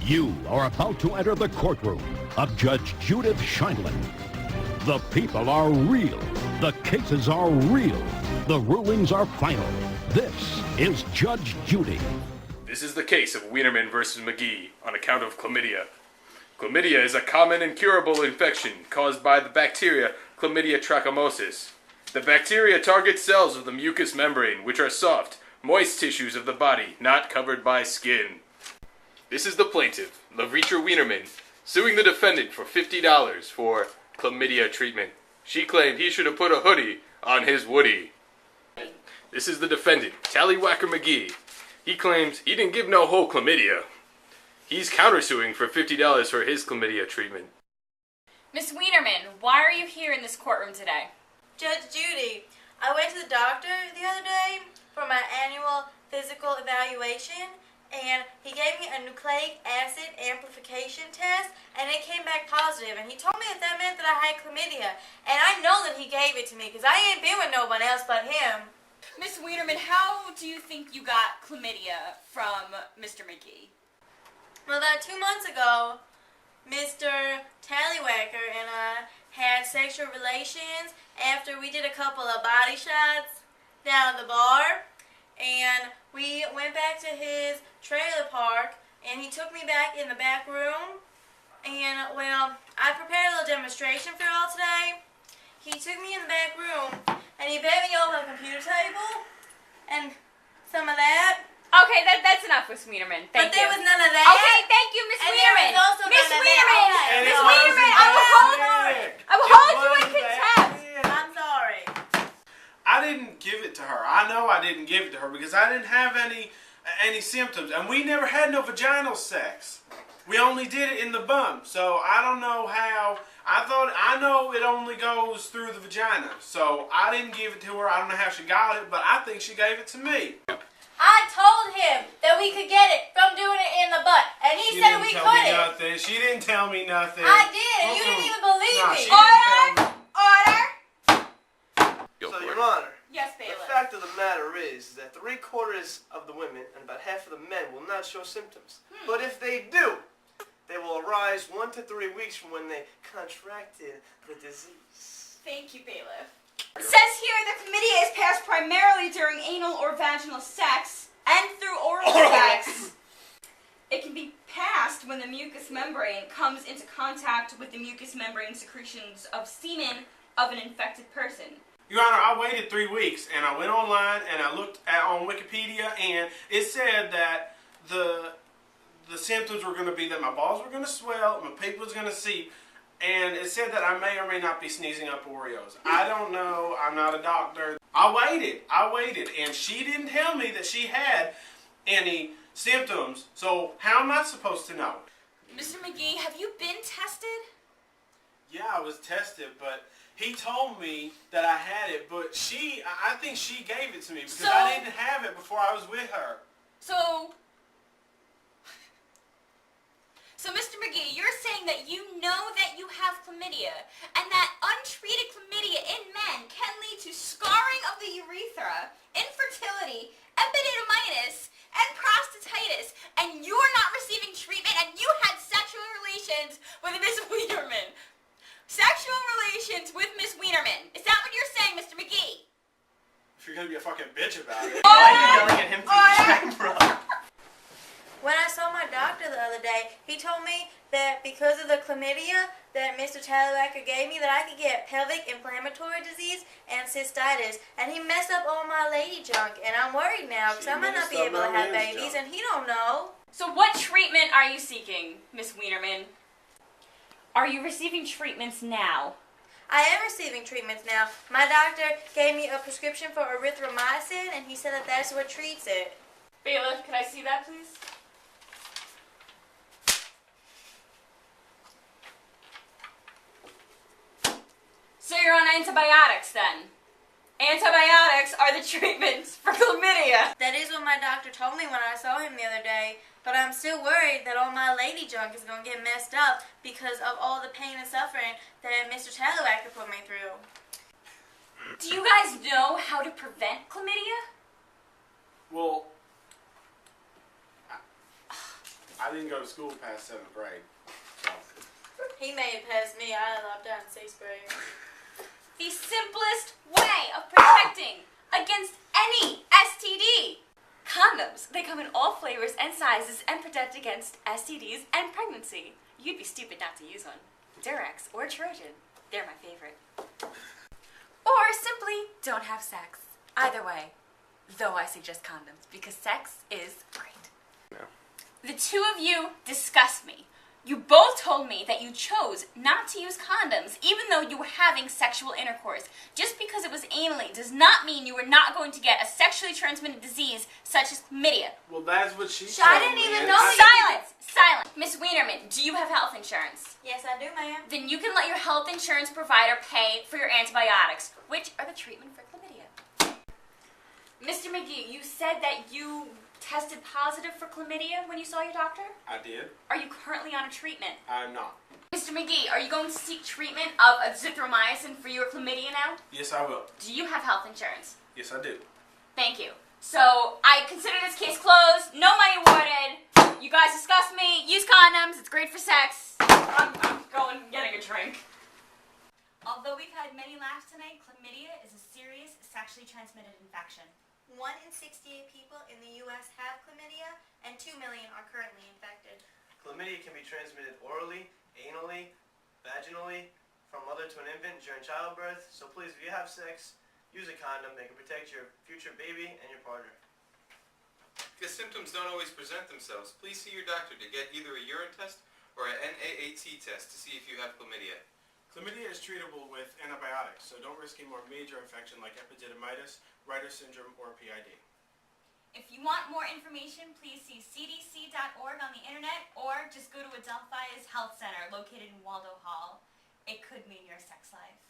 You are about to enter the courtroom of Judge Judith Scheindlin. The people are real. The cases are real. The rulings are final. This is Judge Judy. This is the case of Wienerman versus McGee on account of chlamydia. Chlamydia is a common and curable infection caused by the bacteria Chlamydia trachomatis. The bacteria targets cells of the mucous membrane, which are soft, moist tissues of the body not covered by skin. This is the plaintiff, Lavitra Wienerman, suing the defendant for $50 for chlamydia treatment. She claimed he should have put a hoodie on his woody. This is the defendant, Tallywhacker McGee. He claims he didn't give no whole chlamydia. He's countersuing for $50 for his chlamydia treatment. Miss Wienerman, why are you here in this courtroom today? Judge Judy, I went to the doctor the other day for my annual physical evaluation, and he gave me a nucleic acid amplification test, and it came back positive, and he told me that meant that I had chlamydia, and I know that he gave it to me, because I ain't been with no one else but him. Miss Wienerman, how do you think you got chlamydia from Mr. McGee? Well, about 2 months ago, Mr. Tallywhacker and I had sexual relations after we did a couple of body shots down at the bar, and we went back to his trailer park, and he took me back in the back room, and, well, I prepared a little demonstration for y'all today. He took me in the back room, and he bent me over a computer table, and some of that. Okay, that's enough, Miss Wienerman. Thank you. But there was none of that. Okay, thank you, Miss And Wienerman. there was also Miss none of that. Wienerman, Okay. Miss And Wienerman, I will hold you in contempt. I'm sorry. I didn't give it to her. I know I didn't give it to her because I didn't have any symptoms, and we never had no vaginal sex. We only did it in the bum, so I don't know how. I know it only goes through the vagina, so I didn't give it to her. I don't know how she got it, but I think she gave it to me. I told him that we could get it from doing it in the butt, and he said we couldn't. She didn't tell me nothing. I did, and you didn't even believe me. She didn't tell me. Order! So, Your Honor, Yes, the bailiff. fact of the matter is that 3/4 of the women and about half of the men will not show symptoms. But if they do, they will arise 1 to 3 weeks from when they contracted the disease. Thank you, bailiff. It says here the chlamydia is passed primarily during anal or vaginal sex and through oral sex. It can be passed when the mucous membrane comes into contact with the mucous membrane secretions of semen of an infected person. Your Honor, I waited 3 weeks, and I went online and I looked on Wikipedia, and it said that the symptoms were going to be that my balls were going to swell, my pee was going to seep, and it said that I may or may not be sneezing up Oreos. I don't know. I'm not a doctor. I waited, and she didn't tell me that she had any symptoms, so how am I supposed to know? Mr. McGee, have you been tested? Yeah, I was tested, but he told me that I had it, but I think she gave it to me because I didn't have it before I was with her. So Mr. McGee, you're saying that you know that you have chlamydia, and that untreated chlamydia in men can lead to scarring of the urethra, infertility, epididymitis, and prostatitis, and you're not receiving treatment, and you had sexual relations with Miss Wienerman. Sexual relations with Miss Wienerman. Is that what you're saying, Mr. McGee? If you're going to be a fucking bitch about it. Why are you yelling at him through the chat, bro? When I saw my doctor the other day, he told me that because of the chlamydia that Mr. Tallywhacker gave me, that I could get pelvic inflammatory disease and cystitis, and he messed up all my lady junk, and I'm worried now because I might not be able to have babies, and he don't know. So what treatment are you seeking, Miss Wienerman? Are you receiving treatments now? I am receiving treatments now. My doctor gave me a prescription for erythromycin, and he said that that's what treats it. Bailiff, could I see that, please? So you're on antibiotics, then? Antibiotics are the treatments for chlamydia. That is what my doctor told me when I saw him the other day, but I'm still worried that all my lady junk is going to get messed up because of all the pain and suffering that Mr. Tallywhacker put me through. Do you guys know how to prevent chlamydia? Well, I didn't go to school past 7th grade. So. He made it past me. I dropped out in 6th grade. The simplest way of protecting against any STD. Condoms. They come in all flavors and sizes and protect against STDs and pregnancy. You'd be stupid not to use one. Durex or Trojan. They're my favorite. Or simply don't have sex. Either way. Though I suggest condoms because sex is great. No. The two of you disgust me. You both told me that you chose not to use condoms even though you were having sexual intercourse. Just because it was anally does not mean you were not going to get a sexually transmitted disease such as chlamydia. Well, that's what she said. I didn't even know that. Silence! Silence! Miss Wienerman, do you have health insurance? Yes, I do, ma'am. Then you can let your health insurance provider pay for your antibiotics, which are the treatment for chlamydia. Mr. McGee, you said that you tested positive for chlamydia when you saw your doctor? I did. Are you currently on a treatment? I'm not. Mr. McGee, are you going to seek treatment of azithromycin for your chlamydia now? Yes, I will. Do you have health insurance? Yes, I do. Thank you. So, I consider this case closed, no money awarded. You guys discuss me, use condoms, it's great for sex. I'm going and getting a drink. Although we've had many laughs tonight, chlamydia is a serious sexually transmitted infection. 1 in 68 people in the U.S. have chlamydia, and 2 million are currently infected. Chlamydia can be transmitted orally, anally, vaginally, from mother to an infant during childbirth. So please, if you have sex, use a condom that can protect your future baby and your partner. Because symptoms don't always present themselves, please see your doctor to get either a urine test or an NAAT test to see if you have chlamydia. Chlamydia is treatable with antibiotics, so don't risk a more major infection like epididymitis, Reiter syndrome, or PID. If you want more information, please see cdc.org on the internet or just go to Adelphi's Health Center located in Waldo Hall. It could mean your sex life.